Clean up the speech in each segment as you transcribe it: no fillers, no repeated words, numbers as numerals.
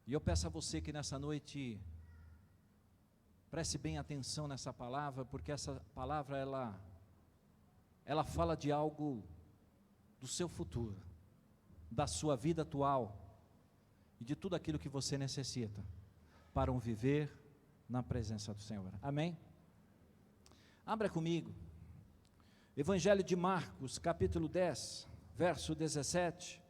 E eu peço a você que nessa noite preste bem atenção nessa palavra, porque essa palavra ela fala de algo do seu futuro, da sua vida atual e de tudo aquilo que você necessita para um viver na presença do Senhor. Amém? Abra comigo, Evangelho de Marcos, capítulo 10, verso 17.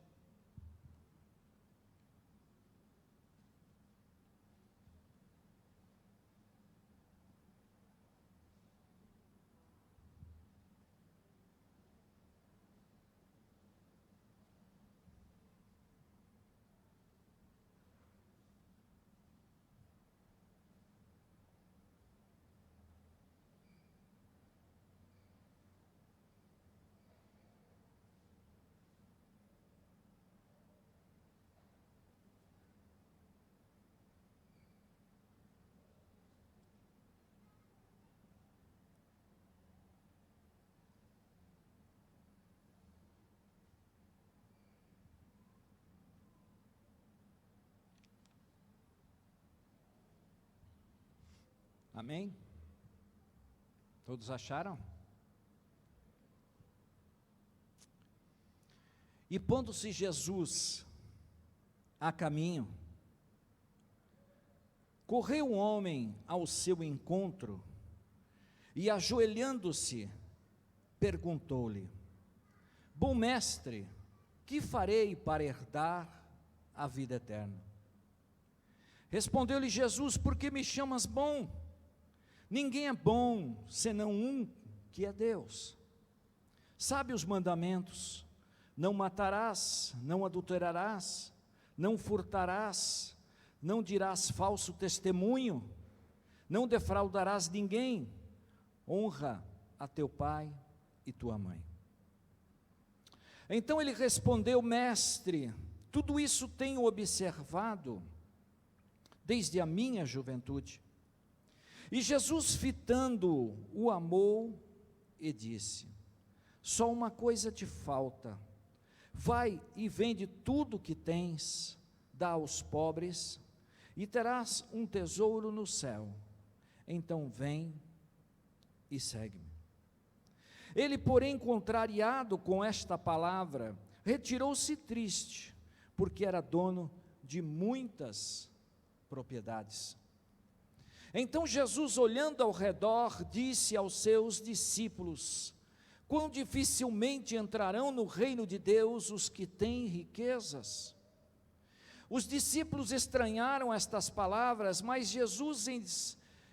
Amém? Todos acharam? E pondo-se Jesus a caminho, correu um homem ao seu encontro e, ajoelhando-se, perguntou-lhe: Bom mestre, que farei para herdar a vida eterna? Respondeu-lhe Jesus: Por que me chamas bom? Ninguém é bom, senão um, que é Deus. Sabe os mandamentos: não matarás, não adulterarás, não furtarás, não dirás falso testemunho, não defraudarás ninguém, honra a teu pai e tua mãe. Então ele respondeu: Mestre, tudo isso tenho observado desde a minha juventude. E Jesus, fitando-o, o amou e disse: Só uma coisa te falta. Vai e vende tudo o que tens, dá aos pobres, e terás um tesouro no céu. Então vem e segue-me. Ele, porém, contrariado com esta palavra, retirou-se triste, porque era dono de muitas propriedades. Então Jesus, olhando ao redor, disse aos seus discípulos: Quão dificilmente entrarão no reino de Deus os que têm riquezas. Os discípulos estranharam estas palavras, mas Jesus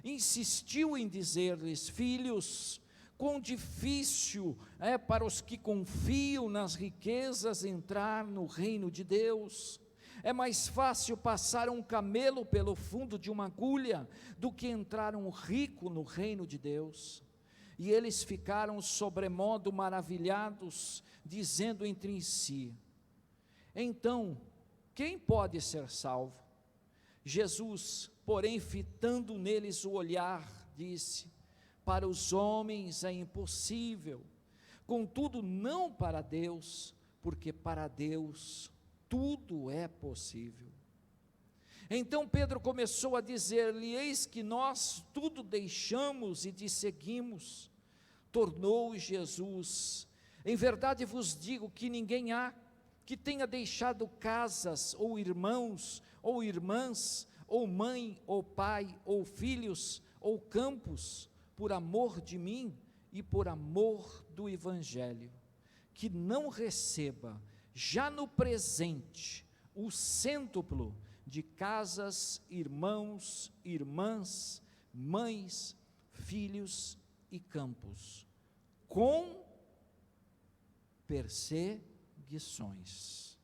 insistiu em dizer-lhes: Filhos, quão difícil é para os que confiam nas riquezas entrar no reino de Deus. É mais fácil passar um camelo pelo fundo de uma agulha do que entrar um rico no reino de Deus. E eles ficaram sobremodo maravilhados, dizendo entre si: Então, quem pode ser salvo? Jesus, porém, fitando neles o olhar, disse: Para os homens é impossível, contudo não para Deus, porque para Deus tudo é possível. Então Pedro começou a dizer-lhe: Eis que nós tudo deixamos e te seguimos. Tornou Jesus: Em verdade vos digo que ninguém há que tenha deixado casas, ou irmãos, ou irmãs, ou mãe, ou pai, ou filhos, ou campos, por amor de mim e por amor do Evangelho, que não receba já no presente o cêntuplo de casas, irmãos, irmãs, mães, filhos e campos, com perseguições,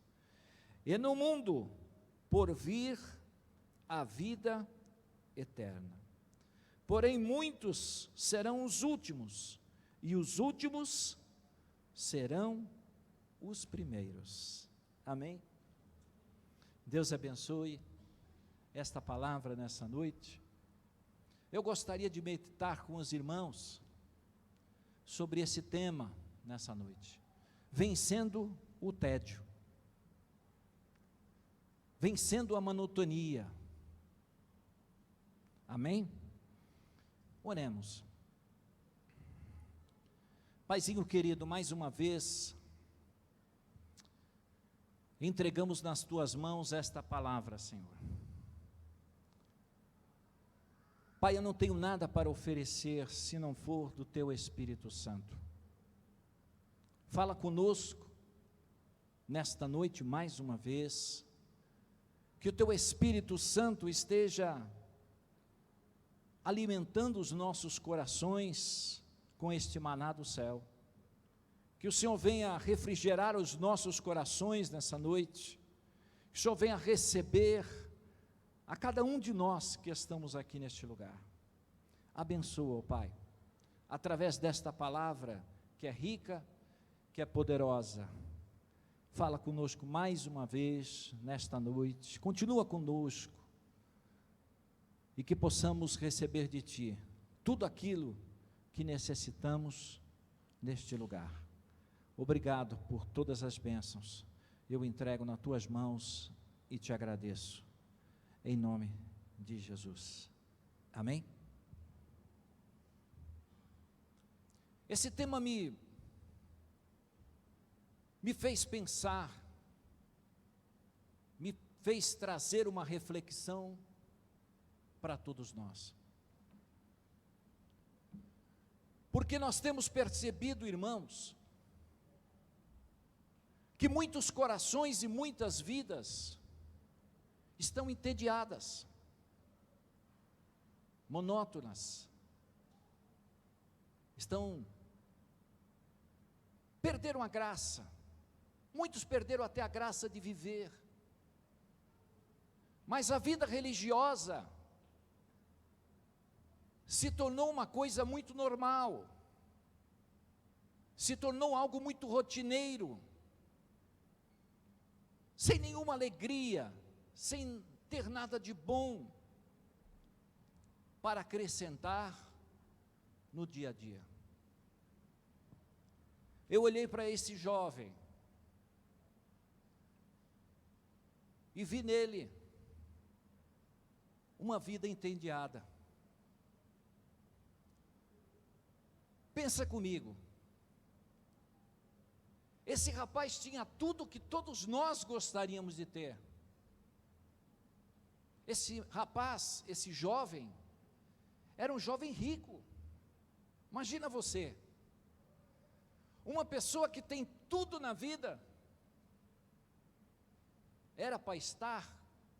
e no mundo por vir a vida eterna. Porém muitos serão os últimos, e os últimos serão os primeiros. Amém? Deus abençoe esta palavra nessa noite. Eu gostaria de meditar com os irmãos sobre esse tema nessa noite: vencendo o tédio. vencendo a monotonia. Amém? Oremos. Paizinho querido, mais uma vez, entregamos nas tuas mãos esta palavra, Senhor. Pai, eu não tenho nada para oferecer se não for do teu Espírito Santo. Fala conosco nesta noite mais uma vez, que o teu Espírito Santo esteja alimentando os nossos corações com este maná do céu. Que o Senhor venha refrigerar os nossos corações nessa noite, que o Senhor venha receber a cada um de nós que estamos aqui neste lugar. Abençoa, ó Pai, através desta palavra que é rica, que é poderosa. Fala conosco mais uma vez nesta noite, continua conosco, e que possamos receber de Ti tudo aquilo que necessitamos neste lugar. Obrigado por todas as bênçãos, eu entrego nas Tuas mãos e Te agradeço, em nome de Jesus, amém? Esse tema me fez pensar, me fez trazer uma reflexão para todos nós, porque nós temos percebido, irmãos, que muitos corações e muitas vidas estão entediadas, monótonas, perderam a graça, muitos perderam até a graça de viver, mas a vida religiosa se tornou uma coisa muito normal, se tornou algo muito rotineiro, sem nenhuma alegria, sem ter nada de bom para acrescentar no dia a dia. Eu olhei para esse jovem e vi nele uma vida entediada. Pensa comigo, esse rapaz tinha tudo que todos nós gostaríamos de ter. Esse rapaz, esse jovem, era um jovem rico. Imagina você, uma pessoa que tem tudo na vida, era para estar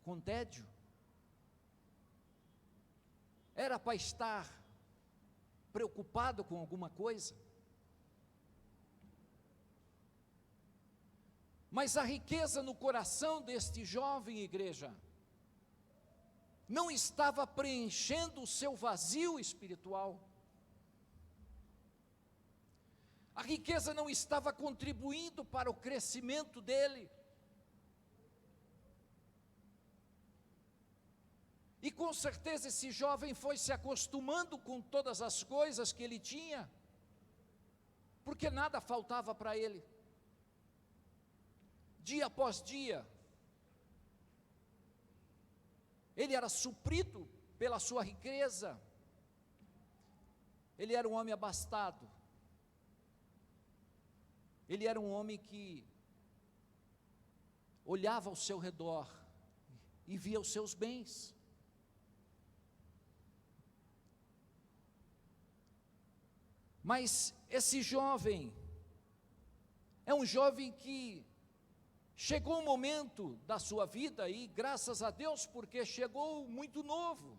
com tédio, era para estar preocupado com alguma coisa, mas a riqueza no coração deste jovem, igreja, não estava preenchendo o seu vazio espiritual, a riqueza não estava contribuindo para o crescimento dele, e com certeza esse jovem foi se acostumando com todas as coisas que ele tinha, porque nada faltava para ele, dia após dia, ele era suprido pela sua riqueza, ele era um homem abastado, ele era um homem que olhava ao seu redor e via os seus bens. Mas esse jovem é um jovem que chegou um momento da sua vida, e graças a Deus, porque chegou muito novo,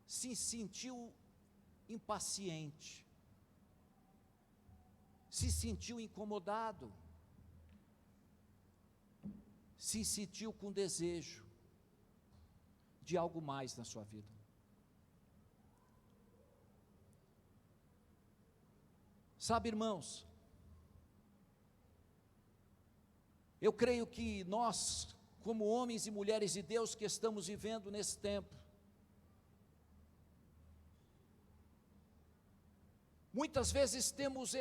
se sentiu impaciente, se sentiu incomodado, se sentiu com desejo de algo mais na sua vida. Sabe, irmãos, eu creio que nós, como homens e mulheres de Deus que estamos vivendo nesse tempo, muitas vezes temos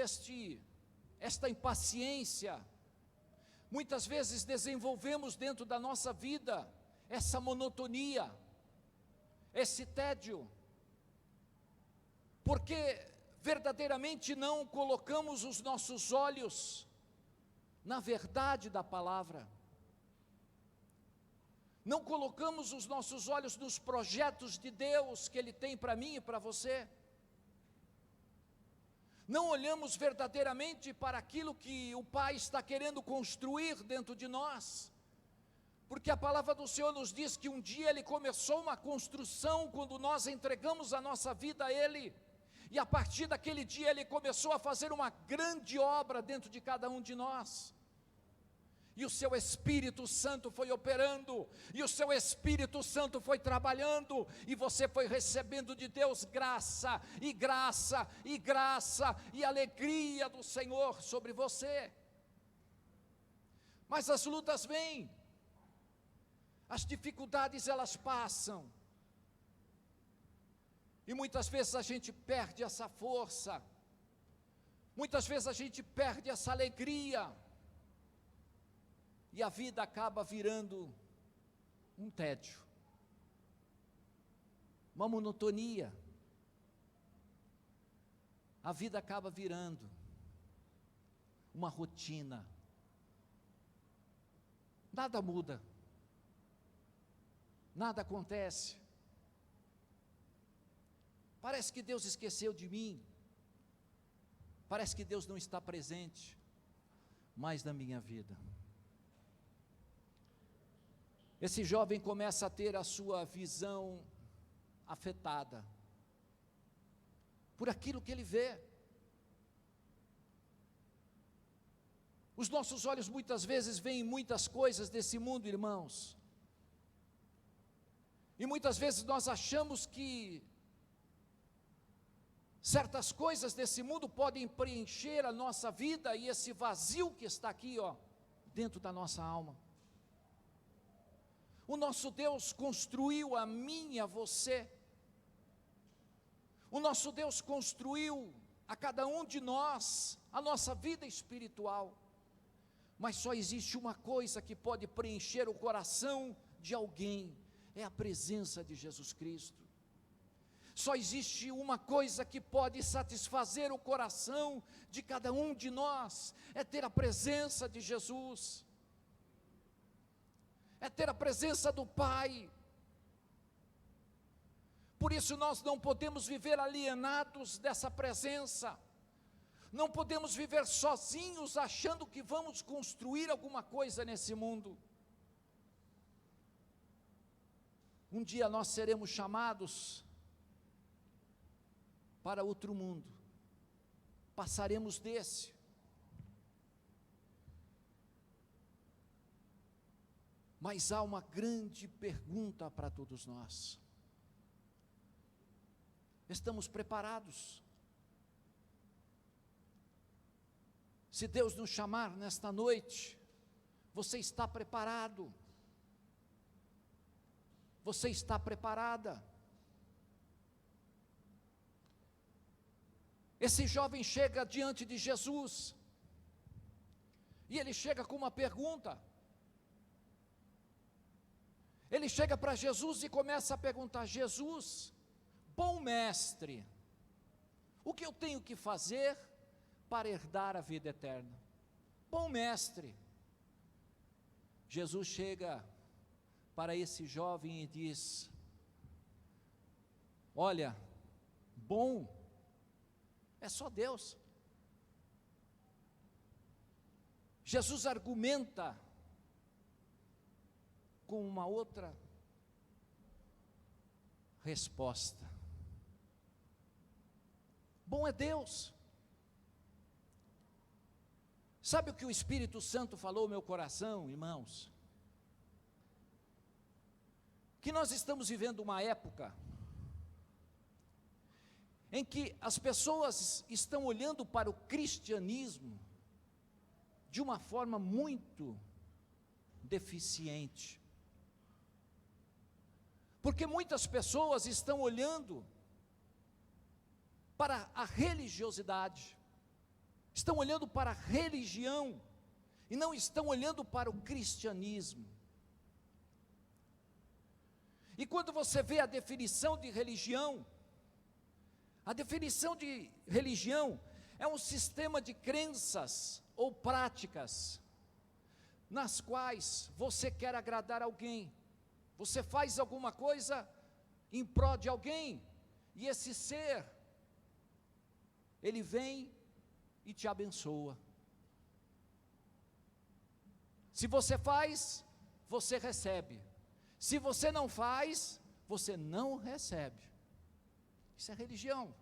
esta impaciência, Muitas vezes desenvolvemos dentro da nossa vida essa monotonia, esse tédio, porque verdadeiramente não colocamos os nossos olhos na verdade da palavra, não colocamos os nossos olhos nos projetos de Deus que Ele tem para mim e para você, não olhamos verdadeiramente para aquilo que o Pai está querendo construir dentro de nós, porque a palavra do Senhor nos diz que um dia Ele começou uma construção quando nós entregamos a nossa vida a Ele, e a partir daquele dia Ele começou a fazer uma grande obra dentro de cada um de nós, e o seu Espírito Santo foi operando, e o seu Espírito Santo foi trabalhando, e você foi recebendo de Deus graça, e graça, e graça, e alegria do Senhor sobre você. Mas as lutas vêm, as dificuldades elas passam, e muitas vezes a gente perde essa força, muitas vezes a gente perde essa alegria, e a vida acaba virando um tédio, uma monotonia, a vida acaba virando uma rotina, nada muda, nada acontece, parece que Deus esqueceu de mim, parece que Deus não está presente mais na minha vida. Esse jovem começa a ter a sua visão afetada por aquilo que ele vê. Os nossos olhos muitas vezes veem muitas coisas desse mundo, irmãos, e muitas vezes nós achamos que certas coisas desse mundo podem preencher a nossa vida e esse vazio que está aqui, dentro da nossa alma. O nosso Deus construiu a mim e a você, o nosso Deus construiu a cada um de nós a nossa vida espiritual, mas só existe uma coisa que pode preencher o coração de alguém, é a presença de Jesus Cristo. Só existe uma coisa que pode satisfazer o coração de cada um de nós, é ter a presença de Jesus, é ter a presença do Pai. Por isso nós não podemos viver alienados dessa presença, não podemos viver sozinhos achando que vamos construir alguma coisa nesse mundo. Um dia nós seremos chamados para outro mundo, passaremos desse. Mas há uma grande pergunta para todos nós: estamos preparados? Se Deus nos chamar nesta noite, você está preparado? Você está preparada? Esse jovem chega diante de Jesus, e ele chega com uma pergunta. Ele chega para Jesus e começa a perguntar: Jesus, bom mestre, o que eu tenho que fazer para herdar a vida eterna? Bom mestre. Jesus chega para esse jovem e diz: olha, bom é só Deus. Jesus argumenta com uma outra resposta: bom é Deus. Sabe o que o Espírito Santo falou ao meu coração, irmãos? Que nós estamos vivendo uma época em que as pessoas estão olhando para o cristianismo de uma forma muito deficiente, porque muitas pessoas estão olhando para a religiosidade, estão olhando para a religião, e não estão olhando para o cristianismo. E quando você vê a definição de religião é um sistema de crenças ou práticas nas quais você quer agradar alguém. Você faz alguma coisa em prol de alguém, e esse ser, ele vem e te abençoa. Se você faz, você recebe. Se você não faz, você não recebe. Isso é religião.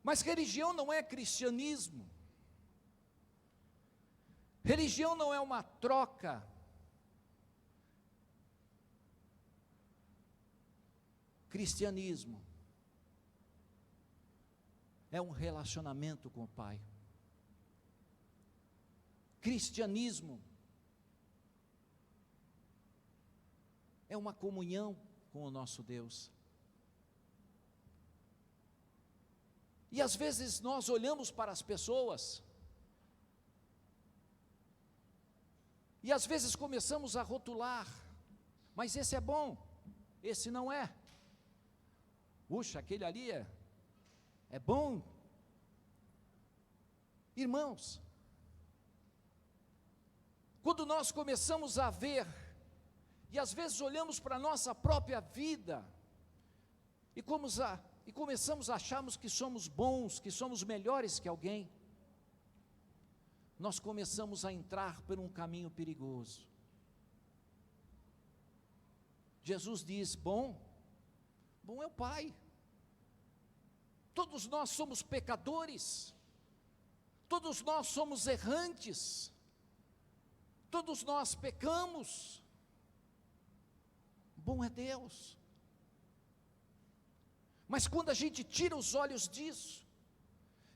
Mas religião não é cristianismo. Religião não é uma troca. Cristianismo é um relacionamento com o Pai. Cristianismo é uma comunhão com o nosso Deus. E às vezes nós olhamos para as pessoas, e às vezes começamos a rotular, mas esse é bom, esse não é. Puxa, aquele ali é bom. Irmãos, quando nós começamos a ver, e às vezes olhamos para a nossa própria vida, e começamos a acharmos que somos bons, que somos melhores que alguém, nós começamos a entrar por um caminho perigoso. Jesus diz: bom é o Pai. Todos nós somos pecadores, todos nós somos errantes, todos nós pecamos. Bom é Deus. Mas quando a gente tira os olhos disso,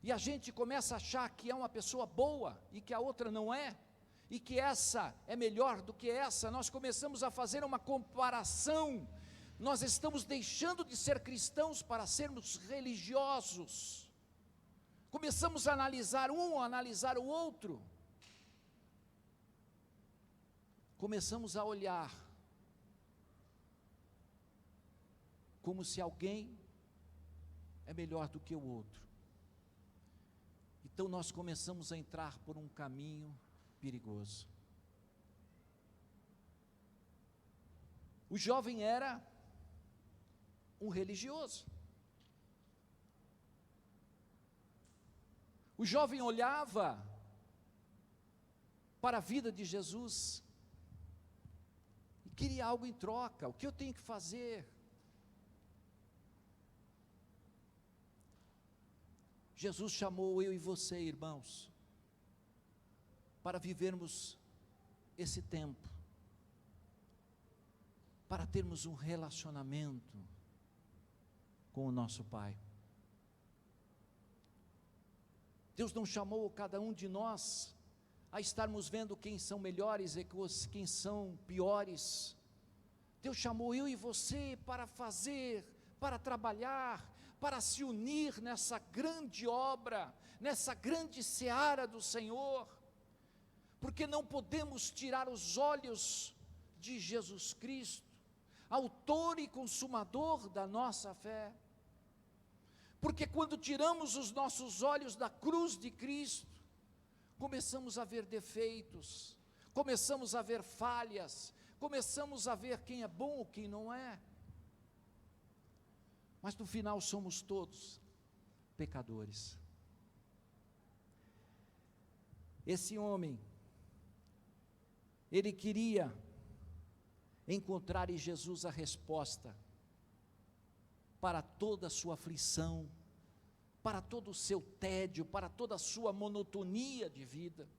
e a gente começa a achar que é uma pessoa boa, e que a outra não é, e que essa é melhor do que essa, nós começamos a fazer uma comparação. Nós estamos deixando de ser cristãos para sermos religiosos. Começamos a analisar um, a analisar o outro. Começamos a olhar como se alguém é melhor do que o outro. Então nós começamos a entrar por um caminho perigoso. O jovem era um religioso. O jovem olhava para a vida de Jesus e queria algo em troca. O que eu tenho que fazer? Jesus chamou eu e você, irmãos, para vivermos esse tempo, para termos um relacionamento com o nosso Pai. Deus não chamou cada um de nós a estarmos vendo quem são melhores e quem são piores. Deus chamou eu e você para fazer, para trabalhar, para se unir nessa grande obra, nessa grande seara do Senhor, porque não podemos tirar os olhos de Jesus Cristo, autor e consumador da nossa fé, porque quando tiramos os nossos olhos da cruz de Cristo, começamos a ver defeitos, começamos a ver falhas, começamos a ver quem é bom ou quem não é, mas no final somos todos pecadores. Esse homem, ele queria encontrar em Jesus a resposta para toda a sua aflição, para todo o seu tédio, para toda a sua monotonia de vida.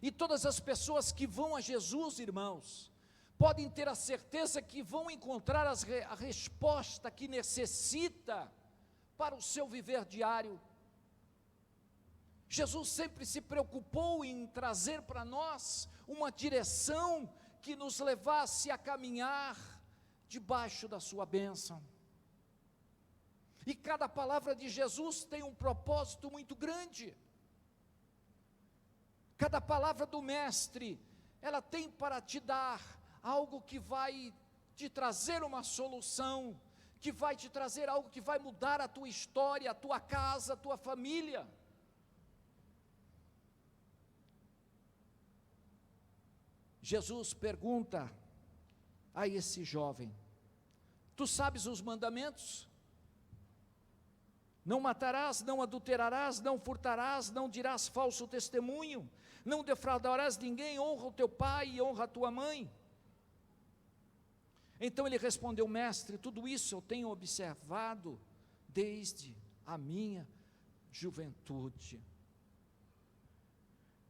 E todas as pessoas que vão a Jesus, irmãos, podem ter a certeza que vão encontrar a resposta que necessita para o seu viver diário. Jesus sempre se preocupou em trazer para nós uma direção que nos levasse a caminhar debaixo da sua bênção. E cada palavra de Jesus tem um propósito muito grande. Cada palavra do Mestre, ela tem para te dar algo que vai te trazer uma solução, que vai te trazer algo que vai mudar a tua história, a tua casa, a tua família. Jesus pergunta a esse jovem: tu sabes os mandamentos? Não matarás, não adulterarás, não furtarás, não dirás falso testemunho, não defraudarás ninguém, honra o teu pai e honra a tua mãe. Então ele respondeu: mestre, tudo isso eu tenho observado desde a minha juventude.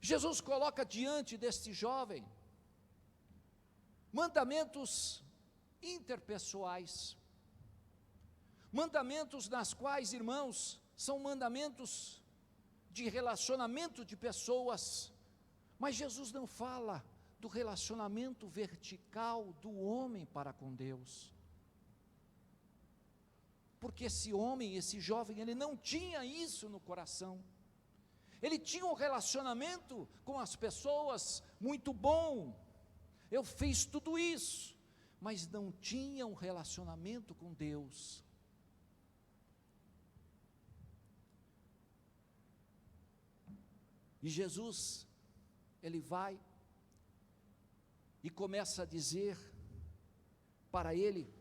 Jesus coloca diante deste jovem mandamentos interpessoais, mandamentos nas quais, irmãos, são mandamentos de relacionamento de pessoas, mas Jesus não fala do relacionamento vertical do homem para com Deus, porque esse homem, esse jovem, ele não tinha isso no coração. Ele tinha um relacionamento com as pessoas muito bom, eu fiz tudo isso, mas não tinha um relacionamento com Deus. E Jesus, ele vai e começa a dizer para ele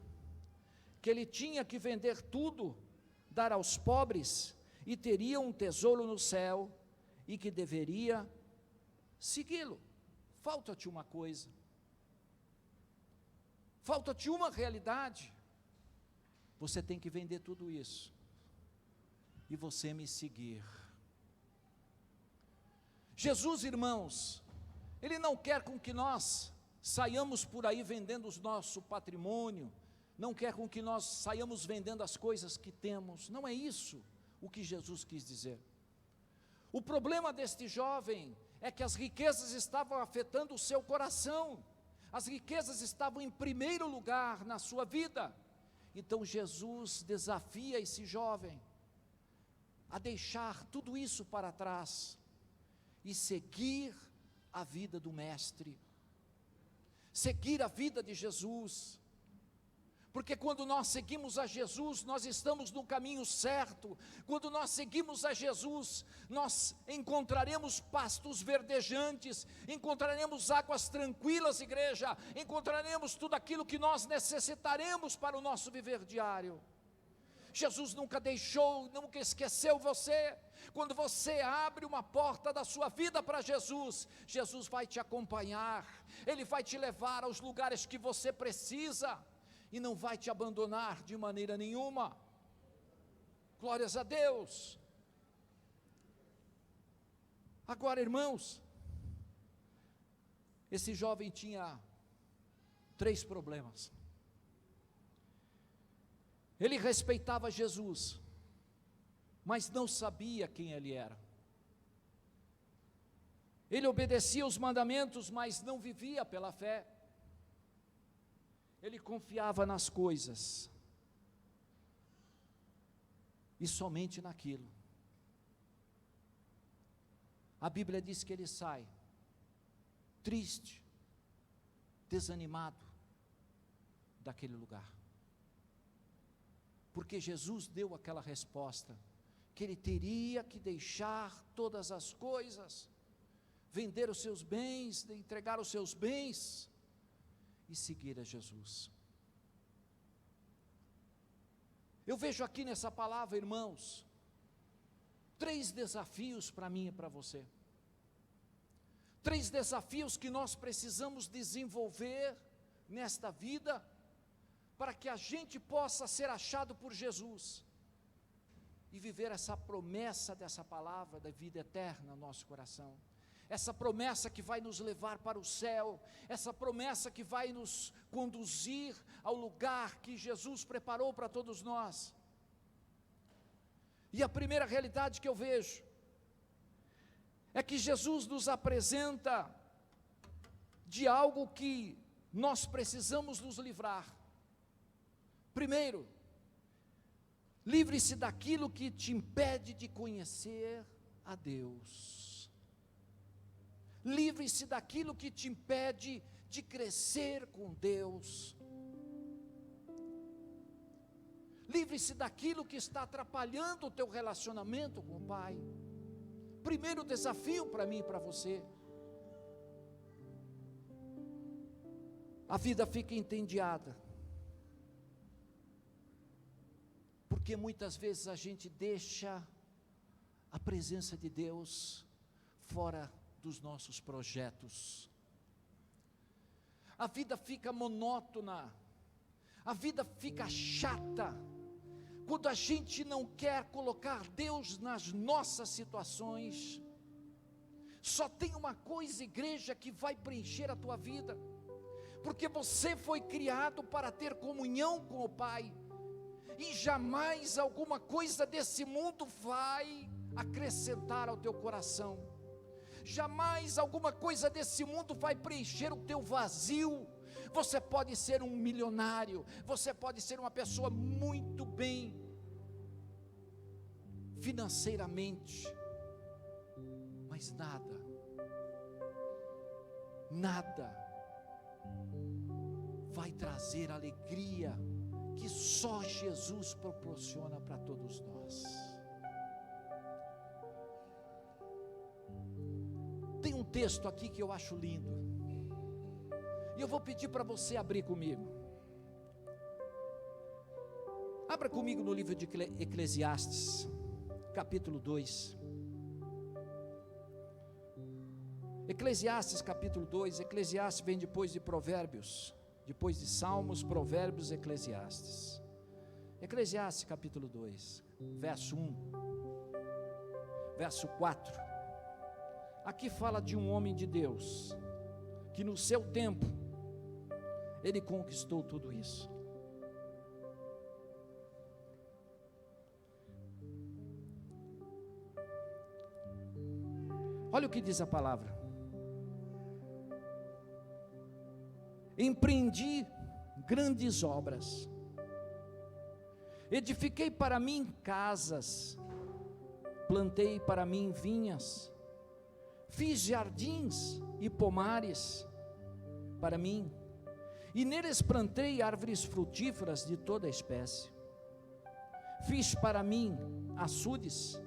que ele tinha que vender tudo, dar aos pobres, e teria um tesouro no céu, e que deveria segui-lo. Falta-te uma coisa, falta-te uma realidade: você tem que vender tudo isso, e você me seguir. Jesus, irmãos, ele não quer com que nós saiamos por aí vendendo o nosso patrimônio, não quer com que nós saiamos vendendo as coisas que temos, não é isso o que Jesus quis dizer. O problema deste jovem é que as riquezas estavam afetando o seu coração, as riquezas estavam em primeiro lugar na sua vida. Então Jesus desafia esse jovem a deixar tudo isso para trás e seguir a vida do Mestre, seguir a vida de Jesus, porque quando nós seguimos a Jesus, nós estamos no caminho certo. Quando nós seguimos a Jesus, nós encontraremos pastos verdejantes, encontraremos águas tranquilas, igreja, encontraremos tudo aquilo que nós necessitaremos para o nosso viver diário. Jesus nunca deixou, nunca esqueceu você. Quando você abre uma porta da sua vida para Jesus, Jesus vai te acompanhar, Ele vai te levar aos lugares que você precisa, e não vai te abandonar de maneira nenhuma. Glórias a Deus. Agora, irmãos, esse jovem tinha 3 problemas. Ele respeitava Jesus, mas não sabia quem ele era. Ele obedecia os mandamentos, mas não vivia pela fé. Ele confiava nas coisas, e somente naquilo. A Bíblia diz que ele sai triste, desanimado daquele lugar, porque Jesus deu aquela resposta, que ele teria que deixar todas as coisas, vender os seus bens, entregar os seus bens, e seguir a Jesus. Eu vejo aqui nessa palavra, irmãos, 3 desafios para mim e para você. 3 desafios que nós precisamos desenvolver nesta vida, para que a gente possa ser achado por Jesus, e viver essa promessa dessa palavra da vida eterna no nosso coração. Essa promessa que vai nos levar para o céu, essa promessa que vai nos conduzir ao lugar que Jesus preparou para todos nós. E a primeira realidade que eu vejo, é que Jesus nos apresenta de algo que nós precisamos nos livrar. Primeiro, Livre-se daquilo que te impede de conhecer a Deus. Livre-se daquilo que te impede de crescer com Deus. Livre-se daquilo que está atrapalhando o teu relacionamento com o Pai. Primeiro desafio para mim e para você. A vida fica entediada, porque muitas vezes a gente deixa a presença de Deus fora dos nossos projetos. A vida fica monótona, a vida fica chata, quando a gente não quer colocar Deus nas nossas situações. Só tem uma coisa, igreja, que vai preencher a tua vida, porque você foi criado para ter comunhão com o Pai, e jamais alguma coisa desse mundo vai acrescentar ao teu coração, jamais alguma coisa desse mundo vai preencher o teu vazio. Você pode ser um milionário, você pode ser uma pessoa muito bem financeiramente, mas nada vai trazer a alegria que só Jesus proporciona para todos nós. Tem um texto aqui que eu acho lindo, e eu vou pedir para você abrir comigo. Abra comigo no livro de Eclesiastes, capítulo 2. Eclesiastes capítulo 2, Eclesiastes vem depois de Provérbios, depois de Salmos, Provérbios, Eclesiastes. Eclesiastes capítulo 2, verso 1, verso 4, aqui fala de um homem de Deus, que no seu tempo, ele conquistou tudo isso. Olha o que diz a palavra: empreendi grandes obras, edifiquei para mim casas, plantei para mim vinhas, fiz jardins e pomares para mim, e neles plantei árvores frutíferas de toda espécie. Fiz para mim açudes,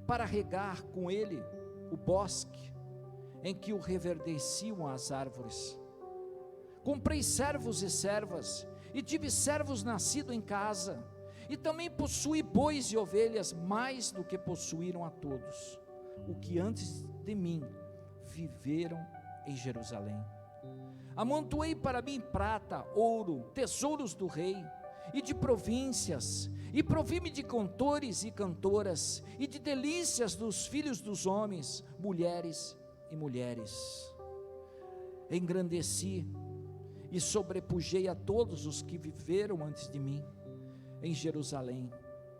para regar com ele o bosque, em que o reverdeciam as árvores. Comprei servos e servas, e tive servos nascidos em casa, e também possuí bois e ovelhas, mais do que possuíram a todos, o que antes de mim viveram em Jerusalém. Amontoei para mim prata, ouro, tesouros do rei, e de províncias, e provi-me de cantores e cantoras, e de delícias dos filhos dos homens, mulheres e mulheres. Engrandeci e sobrepujei a todos os que viveram antes de mim em Jerusalém.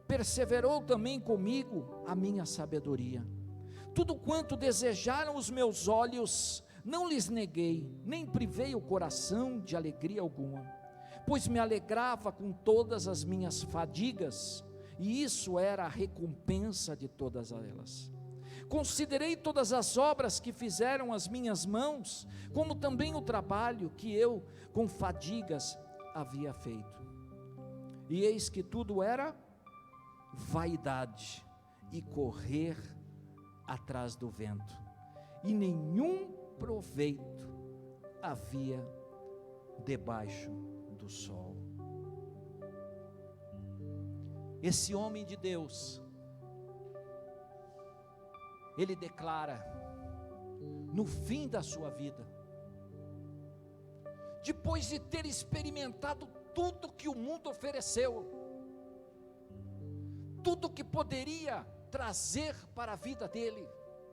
Perseverou também comigo a minha sabedoria. Tudo quanto desejaram os meus olhos, não lhes neguei, nem privei o coração de alegria alguma, pois me alegrava com todas as minhas fadigas, e isso era a recompensa de todas elas. Considerei todas as obras que fizeram as minhas mãos, como também o trabalho que eu com fadigas havia feito. E eis que tudo era vaidade e correr atrás do vento, e nenhum proveito havia debaixo do sol. Esse homem de Deus, ele declara, no fim da sua vida, depois de ter experimentado tudo que o mundo ofereceu, tudo que poderia trazer para a vida dele,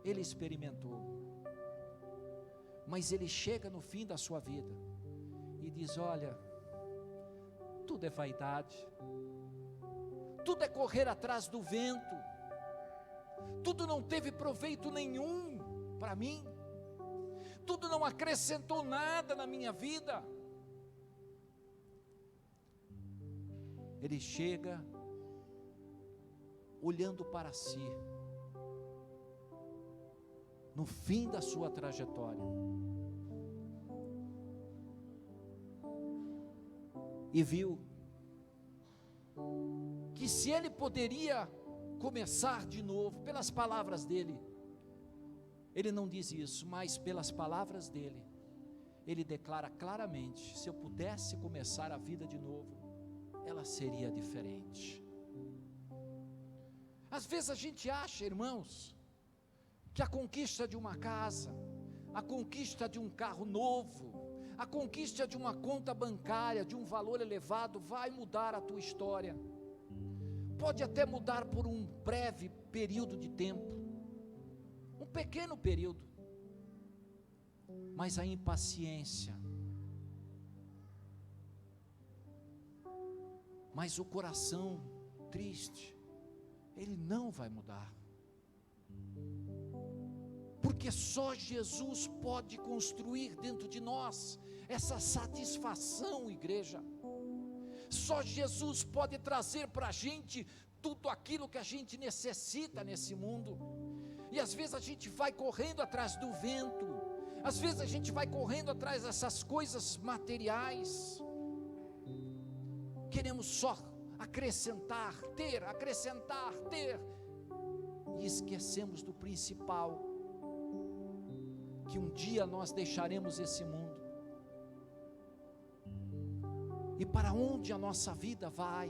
ele experimentou. Mas ele chega no fim da sua vida e diz: olha, tudo é vaidade, tudo é correr atrás do vento, tudo não teve proveito nenhum para mim, tudo não acrescentou nada na minha vida. Ele chega olhando para si, no fim da sua trajetória, e viu que se ele poderia começar de novo, pelas palavras dele, ele não diz isso, mas pelas palavras dele, ele declara claramente: se eu pudesse começar a vida de novo, ela seria diferente. Às vezes a gente acha, irmãos, que a conquista de uma casa, a conquista de um carro novo, a conquista de uma conta bancária, de um valor elevado, vai mudar a tua história. Pode até mudar por um breve período de tempo, um pequeno período, mas a impaciência, mas o coração triste, ele não vai mudar, porque só Jesus pode construir dentro de nós essa satisfação, igreja. Só Jesus pode trazer para a gente tudo aquilo que a gente necessita nesse mundo. E às vezes a gente vai correndo atrás do vento, às vezes a gente vai correndo atrás dessas coisas materiais, queremos só acrescentar, ter, e esquecemos do principal, que um dia nós deixaremos esse mundo, e para onde a nossa vida vai,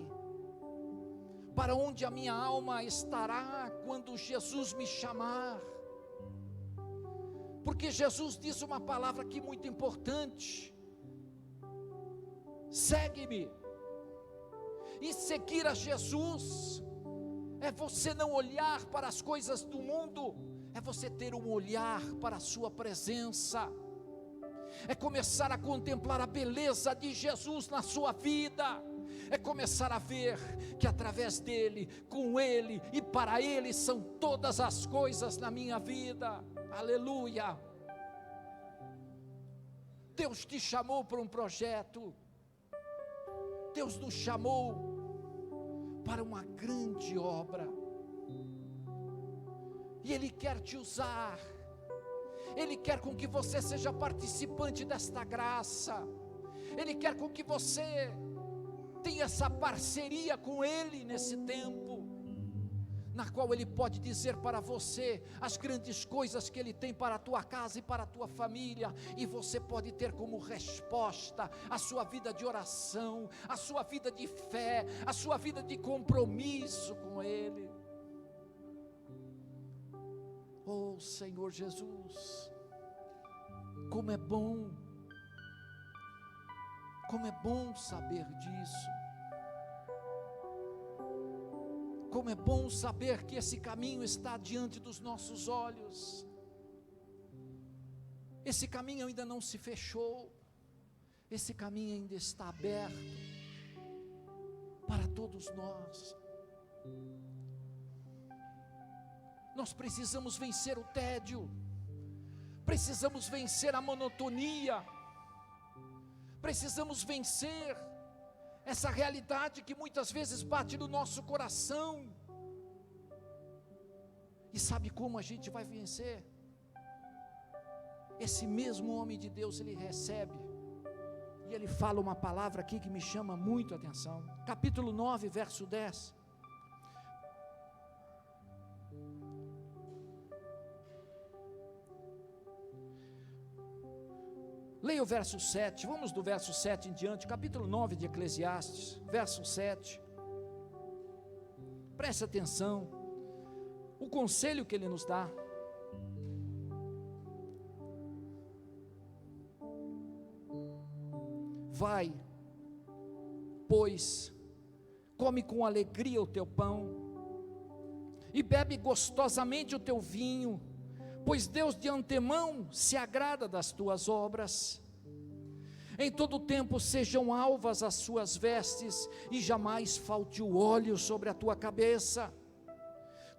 para onde a minha alma estará quando Jesus me chamar, porque Jesus diz uma palavra aqui muito importante: segue-me. E seguir a Jesus é você não olhar para as coisas do mundo, é você ter um olhar para a sua presença, é começar a contemplar a beleza de Jesus na sua vida, é começar a ver que através dele, com ele e para ele são todas as coisas na minha vida. Aleluia. Deus te chamou para um projeto, Deus nos chamou para uma grande obra, e Ele quer te usar, Ele quer com que você seja participante desta graça, Ele quer com que você tenha essa parceria com Ele nesse tempo, na qual Ele pode dizer para você as grandes coisas que Ele tem para a tua casa e para a tua família, e você pode ter como resposta a sua vida de oração, a sua vida de fé, a sua vida de compromisso com Ele. Oh Senhor Jesus, como é bom saber disso, como é bom saber que esse caminho está diante dos nossos olhos, esse caminho ainda não se fechou, esse caminho ainda está aberto para todos nós. Nós precisamos vencer o tédio, precisamos vencer a monotonia, precisamos vencer essa realidade que muitas vezes bate no nosso coração. E sabe como a gente vai vencer? Esse mesmo homem de Deus, ele recebe, e ele fala uma palavra aqui que me chama muito a atenção, capítulo 9, verso 10, leia o verso 7, vamos do verso 7 em diante, capítulo 9 de Eclesiastes, verso 7, preste atenção, o conselho que ele nos dá. Vai, pois, come com alegria o teu pão, e bebe gostosamente o teu vinho, pois Deus de antemão se agrada das tuas obras. Em todo tempo sejam alvas as suas vestes, e jamais falte o óleo sobre a tua cabeça.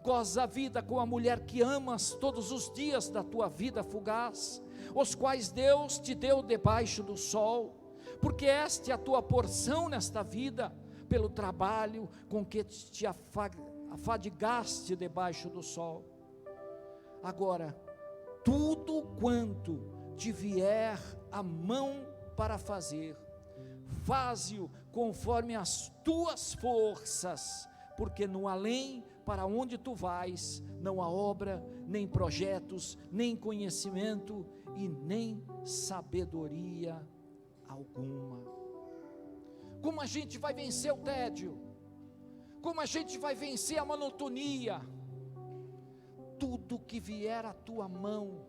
Goza a vida com a mulher que amas todos os dias da tua vida fugaz, os quais Deus te deu debaixo do sol, porque esta é a tua porção nesta vida, pelo trabalho com que te afadigaste debaixo do sol. Agora, tudo quanto te vier a mão para fazer, faze-o conforme as tuas forças, porque no além, para onde tu vais, não há obra, nem projetos, nem conhecimento e nem sabedoria alguma. Como a gente vai vencer o tédio? Como a gente vai vencer a monotonia? Tudo que vier à tua mão,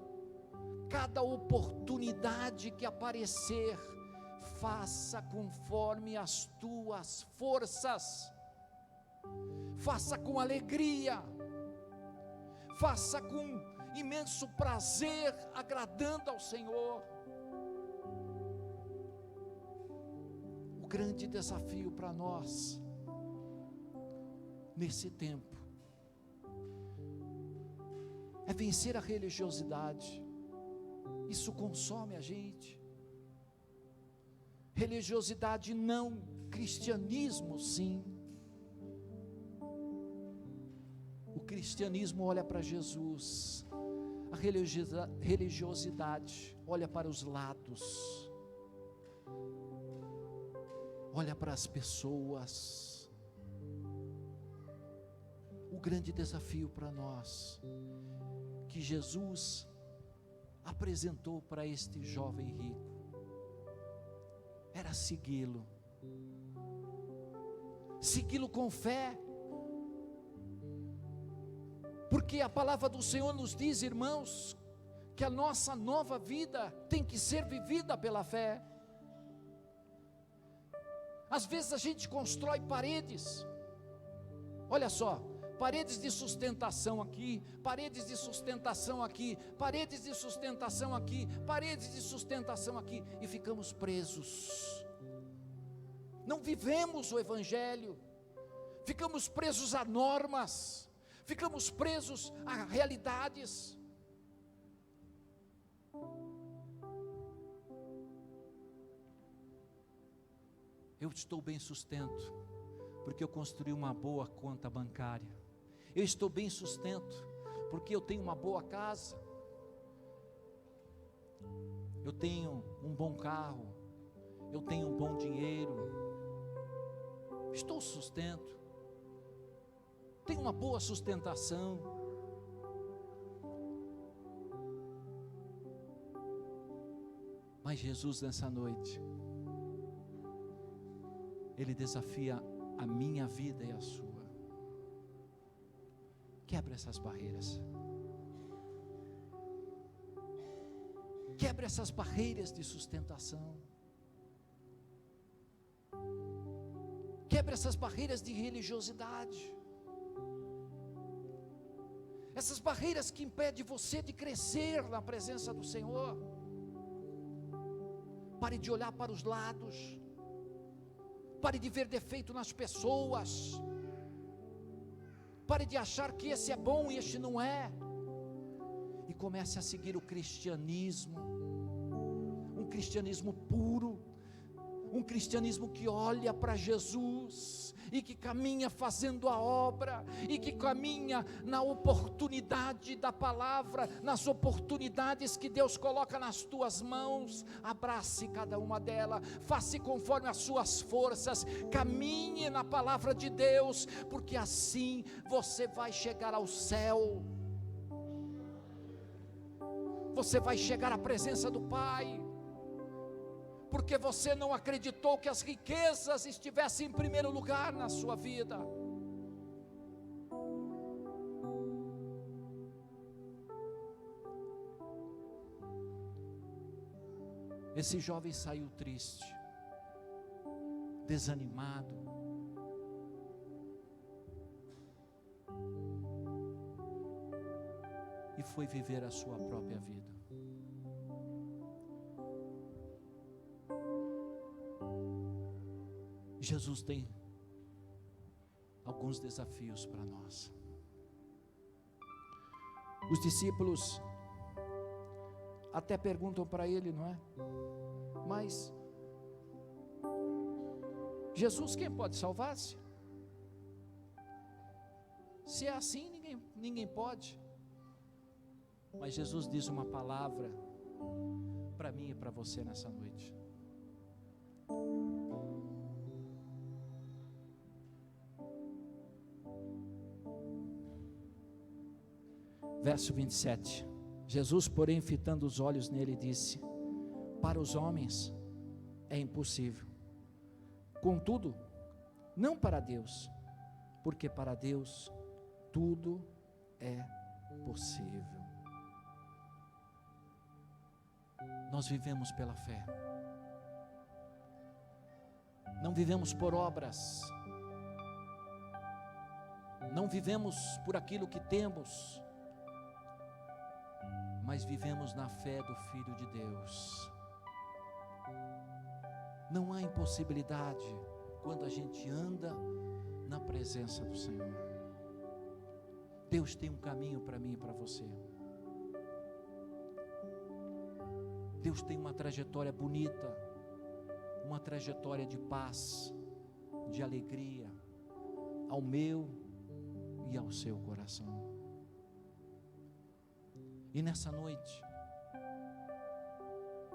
cada oportunidade que aparecer, faça conforme as tuas forças, faça com alegria, faça com imenso prazer, agradando ao Senhor. O grande desafio para nós, nesse tempo, é vencer a religiosidade. Isso consome a gente. Religiosidade não, cristianismo sim. O cristianismo olha para Jesus, a religiosidade olha para os lados, olha para as pessoas. O grande desafio para nós, que Jesus apresentou para este jovem rico, era segui-lo com fé, porque a palavra do Senhor nos diz, irmãos, que a nossa nova vida tem que ser vivida pela fé. Às vezes a gente constrói paredes, olha só, paredes de sustentação aqui, paredes de sustentação aqui, paredes de sustentação aqui, paredes de sustentação aqui, e ficamos presos. Não vivemos o Evangelho, ficamos presos a normas, ficamos presos a realidades. Eu estou bem sustento, porque eu construí uma boa conta bancária. Eu estou bem sustento, porque eu tenho uma boa casa. Eu tenho um bom carro. Eu tenho um bom dinheiro. Estou sustento. Tenho uma boa sustentação. Mas Jesus, nessa noite, Ele desafia a minha vida e a sua. Quebra essas barreiras. Quebra essas barreiras de sustentação. Quebra essas barreiras de religiosidade. Essas barreiras que impedem você de crescer na presença do Senhor. Pare de olhar para os lados. Pare de ver defeito nas pessoas. Pare de achar que esse é bom e este não é. E comece a seguir o cristianismo. Um cristianismo puro. Um cristianismo que olha para Jesus e que caminha fazendo a obra, e que caminha na oportunidade da palavra, nas oportunidades que Deus coloca nas tuas mãos. Abrace cada uma delas, faça conforme as suas forças, caminhe na palavra de Deus, porque assim você vai chegar ao céu, você vai chegar à presença do Pai, porque você não acreditou que as riquezas estivessem em primeiro lugar na sua vida. Esse jovem saiu triste, desanimado, e foi viver a sua própria vida. Jesus tem alguns desafios para nós. Os discípulos até perguntam para ele, não é? Mas Jesus, quem pode salvar-se? Se é assim, ninguém pode. Mas Jesus diz uma palavra para mim e para você nessa noite. Verso 27. Jesus, porém, fitando os olhos nele, disse: para os homens é impossível, contudo, não para Deus, porque para Deus tudo é possível. Nós vivemos pela fé, não vivemos por obras, não vivemos por aquilo que temos, mas vivemos na fé do Filho de Deus. Não há impossibilidade quando a gente anda na presença do Senhor. Deus tem um caminho para mim e para você. Deus tem uma trajetória bonita, uma trajetória de paz, de alegria, ao meu e ao seu coração. E nessa noite,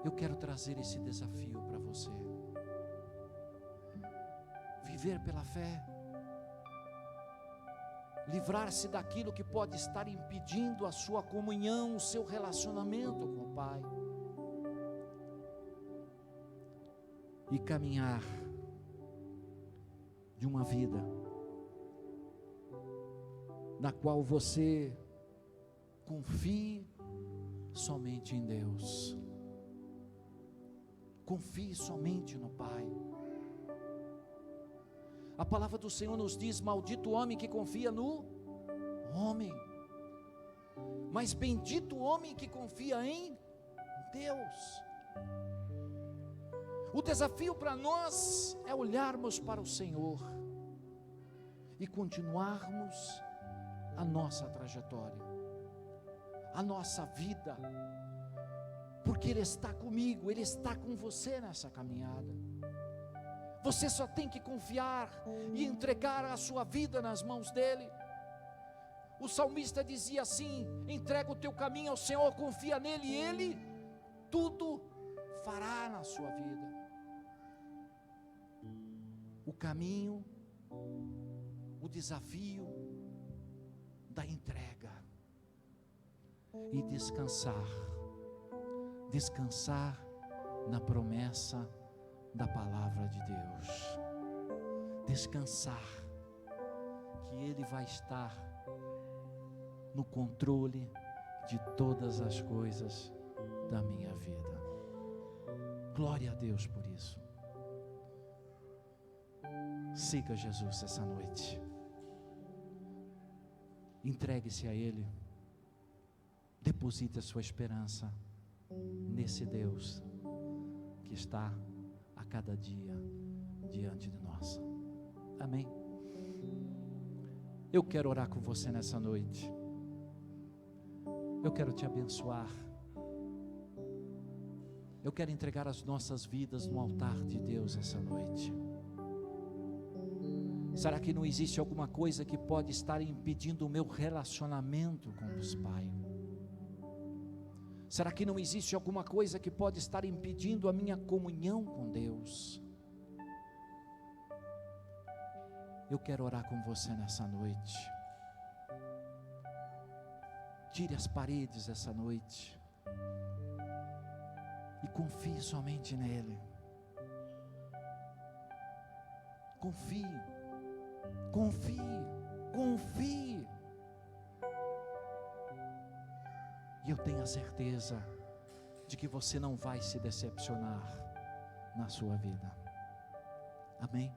eu quero trazer esse desafio para você. Viver pela fé, livrar-se daquilo que pode estar impedindo a sua comunhão, o seu relacionamento com o Pai, e caminhar de uma vida na qual você confie somente em Deus, confie somente no Pai. A palavra do Senhor nos diz: maldito o homem que confia no homem, mas bendito o homem que confia em Deus. O desafio para nós é olharmos para o Senhor e continuarmos a nossa trajetória, a nossa vida, porque Ele está comigo, Ele está com você nessa caminhada. Você só tem que confiar e entregar a sua vida nas mãos dEle. O salmista dizia assim: entrega o teu caminho ao Senhor, confia nele e Ele tudo fará na sua vida. O caminho, o desafio da entrega e descansar na promessa da palavra de Deus, descansar que Ele vai estar no controle de todas as coisas da minha vida. Glória a Deus por isso. Siga Jesus essa noite, entregue-se a Ele, deposite a sua esperança nesse Deus que está a cada dia diante de nós. Amém? Eu quero orar com você nessa noite. Eu quero te abençoar. Eu quero entregar as nossas vidas no altar de Deus essa noite. Será que não existe alguma coisa que pode estar impedindo o meu relacionamento com os Pai? Será que não existe alguma coisa que pode estar impedindo a minha comunhão com Deus? Eu quero orar com você nessa noite. Tire as paredes essa noite e confie somente nele. Confie. E eu tenho a certeza de que você não vai se decepcionar na sua vida. Amém?